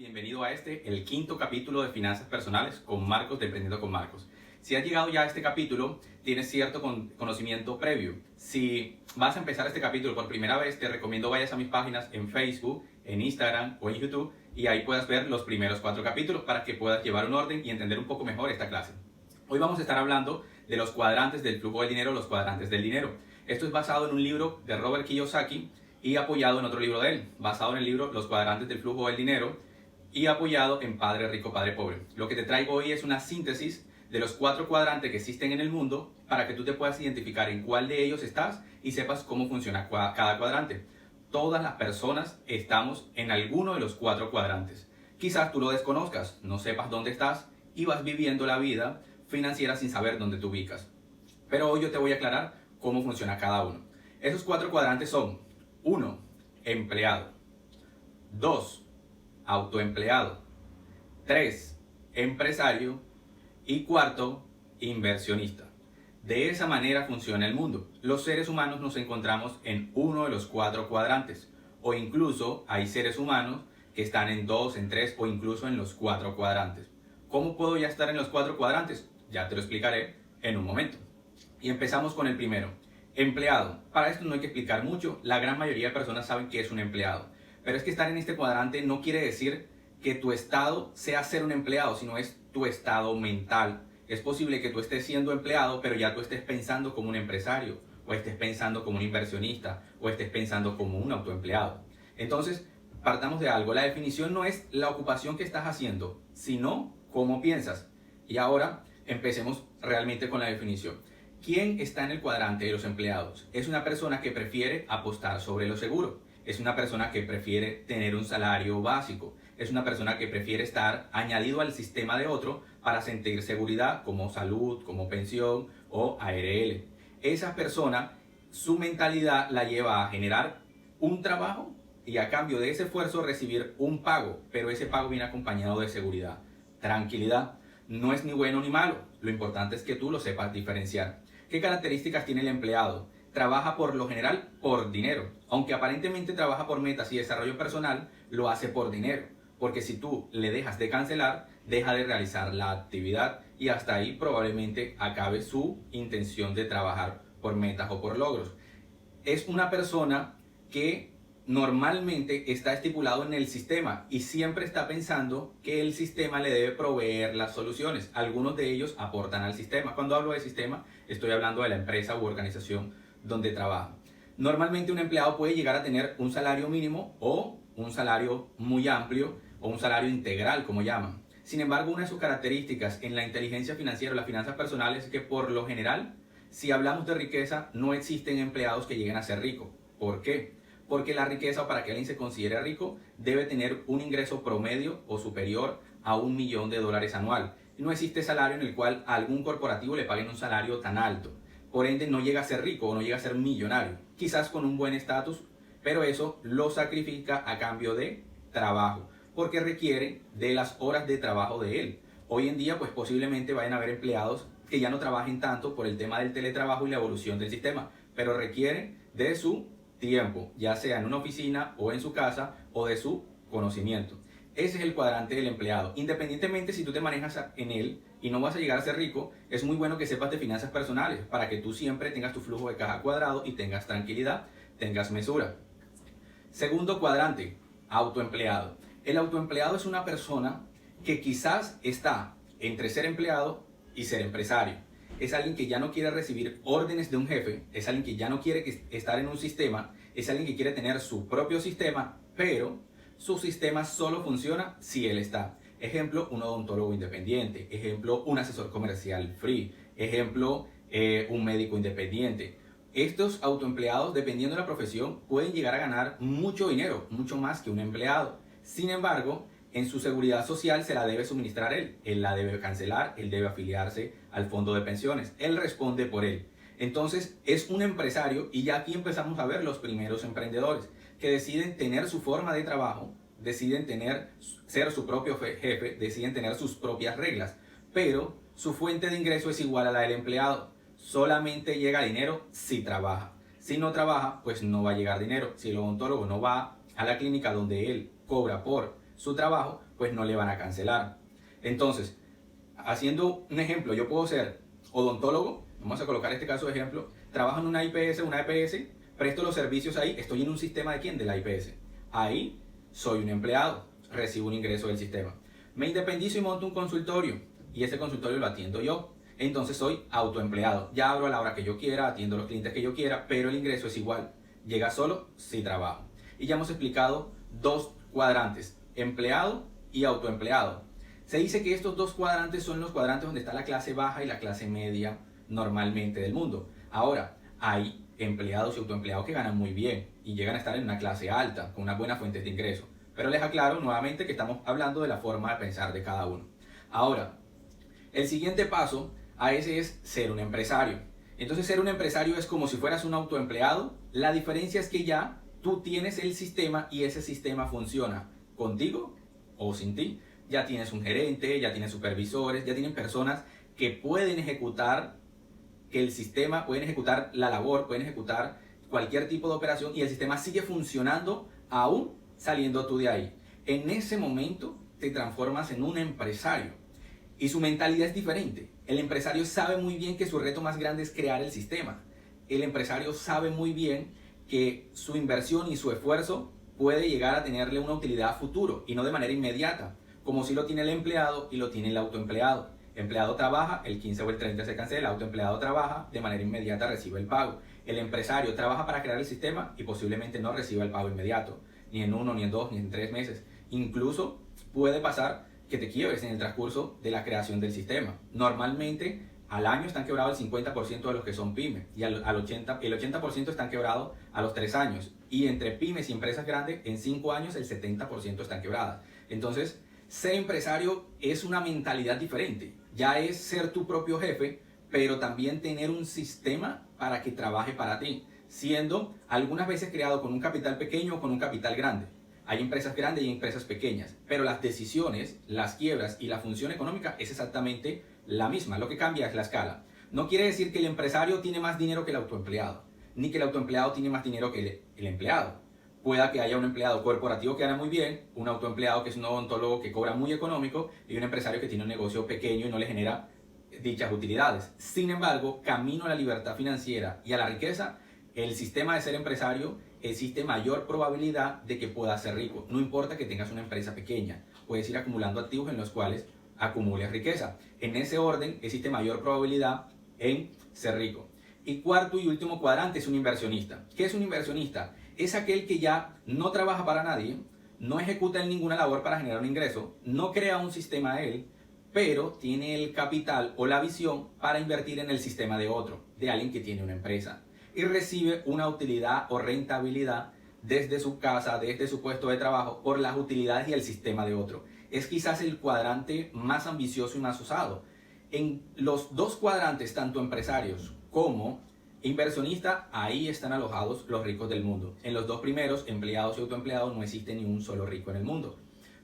Bienvenido a el quinto capítulo de Finanzas Personales con Marcos de Emprendiendo con Marcos. Si has llegado ya a este capítulo, tienes cierto conocimiento previo. Si vas a empezar este capítulo por primera vez, te recomiendo vayas a mis páginas en Facebook, en Instagram o en YouTube y ahí puedas ver los primeros 4 capítulos para que puedas llevar un orden y entender un poco mejor esta clase. Hoy vamos a estar hablando de los cuadrantes del flujo del dinero, los cuadrantes del dinero. Esto es basado en un libro de Robert Kiyosaki y apoyado en otro libro de él, basado en el libro Los cuadrantes del flujo del dinero y apoyado en Padre Rico, Padre Pobre. Lo que te traigo hoy es una síntesis de los 4 cuadrantes que existen en el mundo para que tú te puedas identificar en cuál de ellos estás y sepas cómo funciona cada cuadrante. Todas las personas estamos en alguno de los 4 cuadrantes. Quizás tú lo desconozcas, no sepas dónde estás y vas viviendo la vida financiera sin saber dónde te ubicas. Pero hoy yo te voy a aclarar cómo funciona cada uno. Esos 4 cuadrantes son: 1. Empleado. 2. Autoempleado. 3. Empresario. Y 4. Inversionista. De esa manera funciona el mundo. Los seres humanos nos encontramos en uno de los 4 cuadrantes. O incluso hay seres humanos que están en 2, en 3 o incluso en los 4 cuadrantes. ¿Cómo puedo ya estar en los 4 cuadrantes? Ya te lo explicaré en un momento. Y empezamos con el primero. Empleado. Para esto no hay que explicar mucho. La gran mayoría de personas saben qué es un empleado. Pero es que estar en este cuadrante no quiere decir que tu estado sea ser un empleado, sino es tu estado mental. Es posible que tú estés siendo empleado, pero ya tú estés pensando como un empresario, o estés pensando como un inversionista, o estés pensando como un autoempleado. Entonces, partamos de algo. La definición no es la ocupación que estás haciendo, sino cómo piensas. Y ahora empecemos realmente con la definición. ¿Quién está en el cuadrante de los empleados? Es una persona que prefiere apostar sobre lo seguro. Es una persona que prefiere tener un salario básico. Es una persona que prefiere estar añadido al sistema de otro para sentir seguridad como salud, como pensión o ARL. Esa persona, su mentalidad la lleva a generar un trabajo y a cambio de ese esfuerzo recibir un pago, pero ese pago viene acompañado de seguridad, tranquilidad. No es ni bueno ni malo, lo importante es que tú lo sepas diferenciar. ¿Qué características tiene el empleado? Trabaja por lo general por dinero. Aunque aparentemente trabaja por metas y desarrollo personal, lo hace por dinero. Porque si tú le dejas de cancelar, deja de realizar la actividad y hasta ahí probablemente acabe su intención de trabajar por metas o por logros. Es una persona que normalmente está estipulado en el sistema y siempre está pensando que el sistema le debe proveer las soluciones. Algunos de ellos aportan al sistema. Cuando hablo de sistema, estoy hablando de la empresa u organización donde trabaja. Normalmente un empleado puede llegar a tener un salario mínimo o un salario muy amplio o un salario integral, como llaman. Sin embargo, una de sus características en la inteligencia financiera o las finanzas personales es que por lo general, si hablamos de riqueza, no existen empleados que lleguen a ser ricos. ¿Por qué? Porque la riqueza, o para que alguien se considere rico, debe tener un ingreso promedio o superior a $1.000.000 anual. No existe salario en el cual a algún corporativo le paguen un salario tan alto. Por ende, no llega a ser rico o no llega a ser millonario. Quizás con un buen estatus, pero eso lo sacrifica a cambio de trabajo, porque requiere de las horas de trabajo de él. Hoy en día, pues posiblemente vayan a haber empleados que ya no trabajen tanto por el tema del teletrabajo y la evolución del sistema, pero requiere de su tiempo, ya sea en una oficina o en su casa o de su conocimiento. Ese es el cuadrante del empleado. Independientemente si tú te manejas en él y no vas a llegar a ser rico, es muy bueno que sepas de finanzas personales para que tú siempre tengas tu flujo de caja cuadrado y tengas tranquilidad, tengas mesura. Segundo cuadrante, autoempleado. El autoempleado es una persona que quizás está entre ser empleado y ser empresario. Es alguien que ya no quiere recibir órdenes de un jefe, es alguien que ya no quiere estar en un sistema, es alguien que quiere tener su propio sistema, pero su sistema solo funciona si él está. Ejemplo, un odontólogo independiente. Ejemplo, un asesor comercial free. Ejemplo, un médico independiente. Estos autoempleados, dependiendo de la profesión, pueden llegar a ganar mucho dinero, mucho más que un empleado. Sin embargo, en su seguridad social se la debe suministrar él. Él la debe cancelar, él debe afiliarse al fondo de pensiones. Él responde por él. Entonces, es un empresario y ya aquí empezamos a ver los primeros emprendedores que deciden tener su forma de trabajo, deciden ser su propio jefe, deciden tener sus propias reglas, pero su fuente de ingreso es igual a la del empleado. Solamente llega dinero si trabaja. Si no trabaja, pues no va a llegar dinero. Si el odontólogo no va a la clínica donde él cobra por su trabajo, pues no le van a cancelar. Entonces, haciendo un ejemplo, yo puedo ser odontólogo, vamos a colocar este caso de ejemplo, trabajo en una IPS, una EPS, presto los servicios ahí, estoy en un sistema de ¿quién? De la IPS. Ahí soy un empleado, recibo un ingreso del sistema. Me independizo y monto un consultorio y ese consultorio lo atiendo yo. Entonces soy autoempleado. Ya abro a la hora que yo quiera, atiendo a los clientes que yo quiera, pero el ingreso es igual. Llega solo si trabajo. Y ya hemos explicado dos cuadrantes, empleado y autoempleado. Se dice que estos dos cuadrantes son los cuadrantes donde está la clase baja y la clase media normalmente del mundo. Ahora, hay empleados y autoempleados que ganan muy bien y llegan a estar en una clase alta, con una buena fuente de ingreso. Pero les aclaro nuevamente que estamos hablando de la forma de pensar de cada uno. Ahora, el siguiente paso a ese es ser un empresario. Entonces ser un empresario es como si fueras un autoempleado. La diferencia es que ya tú tienes el sistema y ese sistema funciona contigo o sin ti. Ya tienes un gerente, ya tienes supervisores, ya tienen personas que pueden ejecutar el sistema, pueden ejecutar la labor, pueden ejecutar cualquier tipo de operación y el sistema sigue funcionando aún saliendo tú de ahí. En ese momento te transformas en un empresario y su mentalidad es diferente. El empresario sabe muy bien que su reto más grande es crear el sistema. El empresario sabe muy bien que su inversión y su esfuerzo puede llegar a tenerle una utilidad a futuro y no de manera inmediata, como si lo tiene el empleado y lo tiene el autoempleado. El empleado trabaja, el 15 o el 30 se cancela, el autoempleado trabaja, de manera inmediata recibe el pago. El empresario trabaja para crear el sistema y posiblemente no reciba el pago inmediato, ni en 1, ni en 2, ni en 3 meses. Incluso puede pasar que te quiebres en el transcurso de la creación del sistema. Normalmente al año están quebrados el 50% de los que son pymes y el 80% están quebrados a los 3 años. Y entre pymes y empresas grandes, en 5 años el 70% están quebradas. Entonces, ser empresario es una mentalidad diferente. Ya es ser tu propio jefe, pero también tener un sistema para que trabaje para ti, siendo algunas veces creado con un capital pequeño o con un capital grande. Hay empresas grandes y empresas pequeñas, pero las decisiones, las quiebras y la función económica es exactamente la misma. Lo que cambia es la escala. No quiere decir que el empresario tiene más dinero que el autoempleado, ni que el autoempleado tiene más dinero que el empleado. Pueda que haya un empleado corporativo que gana muy bien, un autoempleado que es un odontólogo que cobra muy económico y un empresario que tiene un negocio pequeño y no le genera dichas utilidades. Sin embargo, camino a la libertad financiera y a la riqueza, el sistema de ser empresario existe mayor probabilidad de que puedas ser rico. No importa que tengas una empresa pequeña, puedes ir acumulando activos en los cuales acumules riqueza. En ese orden existe mayor probabilidad en ser rico. Y cuarto y último cuadrante es un inversionista. ¿Qué es un inversionista? Es aquel que ya no trabaja para nadie, no ejecuta ninguna labor para generar un ingreso, no crea un sistema él, pero tiene el capital o la visión para invertir en el sistema de otro, de alguien que tiene una empresa, y recibe una utilidad o rentabilidad desde su casa, desde su puesto de trabajo, por las utilidades y el sistema de otro. Es quizás el cuadrante más ambicioso y más usado. En los dos cuadrantes, tanto empresarios como inversionista, ahí están alojados los ricos del mundo. En los dos primeros, empleados y autoempleados, no existe ni un solo rico en el mundo.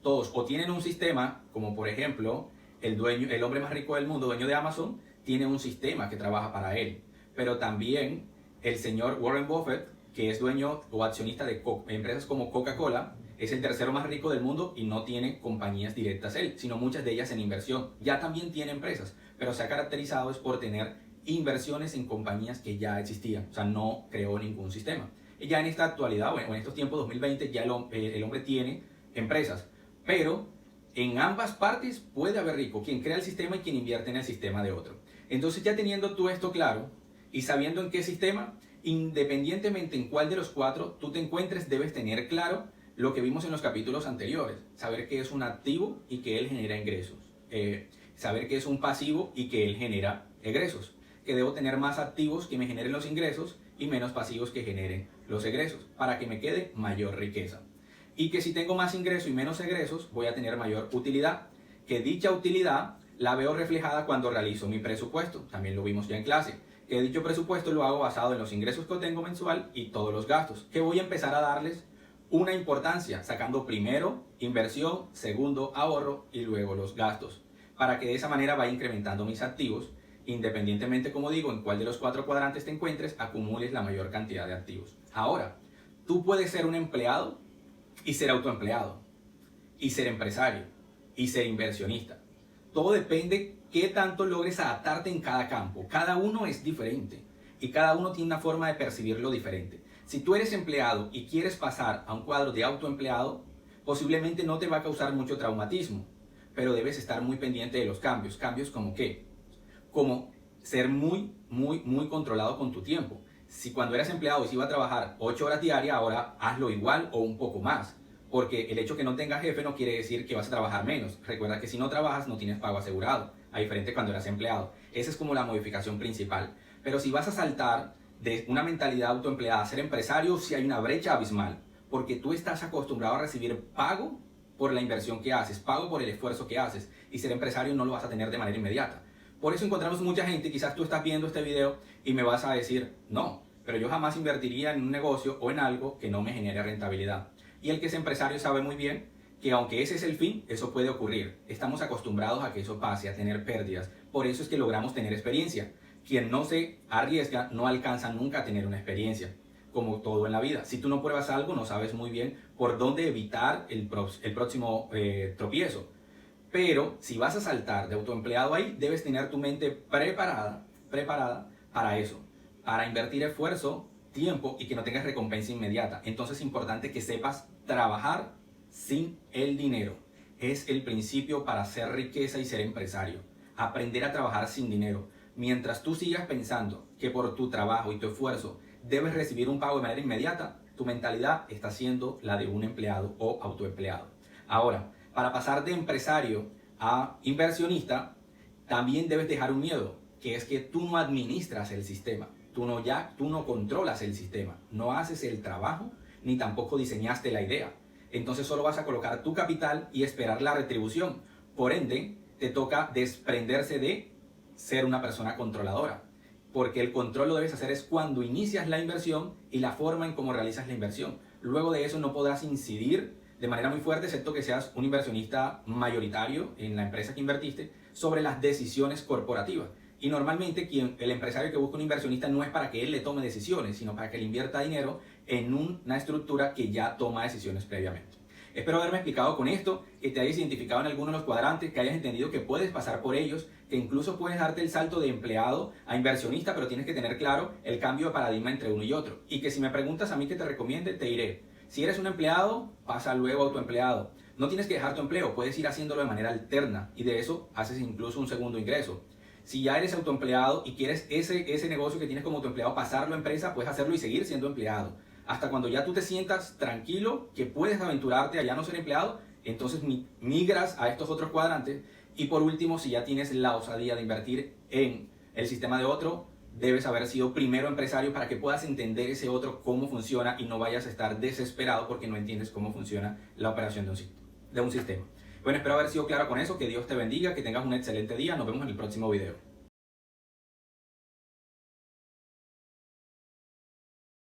Todos o tienen un sistema, como por ejemplo el hombre más rico del mundo, dueño de Amazon, tiene un sistema que trabaja para él. Pero también el señor Warren Buffett, que es dueño o accionista de empresas como Coca-Cola, es el tercero más rico del mundo y no tiene compañías directas él, sino muchas de ellas en inversión. Ya también tiene empresas, pero se ha caracterizado es por tener inversiones en compañías que ya existían, o sea, no creó ningún sistema. Y ya en esta actualidad, o en estos tiempos 2020, ya el hombre tiene empresas, pero en ambas partes puede haber rico, quien crea el sistema y quien invierte en el sistema de otro. Entonces, ya teniendo tú esto claro y sabiendo en qué sistema, independientemente en cuál de los cuatro tú te encuentres, debes tener claro lo que vimos en los capítulos anteriores, saber que es un activo y que él genera ingresos, saber que es un pasivo y que él genera egresos, que debo tener más activos que me generen los ingresos y menos pasivos que generen los egresos, para que me quede mayor riqueza. Y que si tengo más ingresos y menos egresos, voy a tener mayor utilidad, que dicha utilidad la veo reflejada cuando realizo mi presupuesto, también lo vimos ya en clase, que dicho presupuesto lo hago basado en los ingresos que tengo mensual y todos los gastos, que voy a empezar a darles una importancia, sacando primero inversión, segundo ahorro y luego los gastos, para que de esa manera vaya incrementando mis activos. Independientemente, como digo, en cuál de los cuatro cuadrantes te encuentres, acumules la mayor cantidad de activos. Ahora, tú puedes ser un empleado y ser autoempleado. y ser empresario y ser inversionista. Todo depende qué tanto logres adaptarte en cada campo. Cada uno es diferente y cada uno tiene una forma de percibirlo diferente. Si tú eres empleado y quieres pasar a un cuadro de autoempleado, posiblemente no te va a causar mucho traumatismo, pero debes estar muy pendiente de los cambios. ¿Cambios como qué? Como ser muy controlado con tu tiempo. Si cuando eras empleado y si iba a trabajar 8 horas diarias, ahora hazlo igual o un poco más. Porque el hecho que no tengas jefe no quiere decir que vas a trabajar menos. Recuerda que si no trabajas no tienes pago asegurado, a diferente cuando eras empleado. Esa es como la modificación principal. Pero si vas a saltar de una mentalidad autoempleada a ser empresario, sí hay una brecha abismal. Porque tú estás acostumbrado a recibir pago por la inversión que haces, pago por el esfuerzo que haces. Y ser empresario no lo vas a tener de manera inmediata. Por eso encontramos mucha gente, quizás tú estás viendo este video y me vas a decir, no, pero yo jamás invertiría en un negocio o en algo que no me genere rentabilidad. Y el que es empresario sabe muy bien que aunque ese es el fin, eso puede ocurrir. Estamos acostumbrados a que eso pase, a tener pérdidas. Por eso es que logramos tener experiencia. Quien no se arriesga no alcanza nunca a tener una experiencia, como todo en la vida. Si tú no pruebas algo, no sabes muy bien por dónde evitar el próximo tropiezo. Pero si vas a saltar de autoempleado ahí, debes tener tu mente preparada para eso, para invertir esfuerzo, tiempo y que no tengas recompensa inmediata. Entonces es importante que sepas trabajar sin el dinero. Es el principio para hacer riqueza y ser empresario. Aprender a trabajar sin dinero. Mientras tú sigas pensando que por tu trabajo y tu esfuerzo debes recibir un pago de manera inmediata, tu mentalidad está siendo la de un empleado o autoempleado. Ahora, para pasar de empresario a inversionista, también debes dejar un miedo, que es que tú no administras el sistema. Tú no controlas el sistema, no haces el trabajo, ni tampoco diseñaste la idea. Entonces solo vas a colocar tu capital y esperar la retribución. Por ende, te toca desprenderse de ser una persona controladora. Porque el control lo debes hacer es cuando inicias la inversión y la forma en cómo realizas la inversión. Luego de eso no podrás incidir de manera muy fuerte, excepto que seas un inversionista mayoritario en la empresa que invertiste, sobre las decisiones corporativas. Y normalmente el empresario que busca un inversionista no es para que él le tome decisiones, sino para que le invierta dinero en una estructura que ya toma decisiones previamente. Espero haberme explicado con esto, que te hayas identificado en alguno de los cuadrantes, que hayas entendido que puedes pasar por ellos, que incluso puedes darte el salto de empleado a inversionista, pero tienes que tener claro el cambio de paradigma entre uno y otro. Y que si me preguntas a mí que te recomiende, te diré, si eres un empleado, pasa luego a autoempleado. No tienes que dejar tu empleo, puedes ir haciéndolo de manera alterna y de eso haces incluso un segundo ingreso. Si ya eres autoempleado y quieres ese negocio que tienes como autoempleado pasarlo a empresa, puedes hacerlo y seguir siendo empleado. Hasta cuando ya tú te sientas tranquilo, que puedes aventurarte a ya no ser empleado, entonces migras a estos otros cuadrantes. Y por último, si ya tienes la osadía de invertir en el sistema de otro, debes haber sido primero empresario para que puedas entender ese otro cómo funciona y no vayas a estar desesperado porque no entiendes cómo funciona la operación de un sistema. Bueno, espero haber sido claro con eso, que Dios te bendiga, que tengas un excelente día, nos vemos en el próximo video.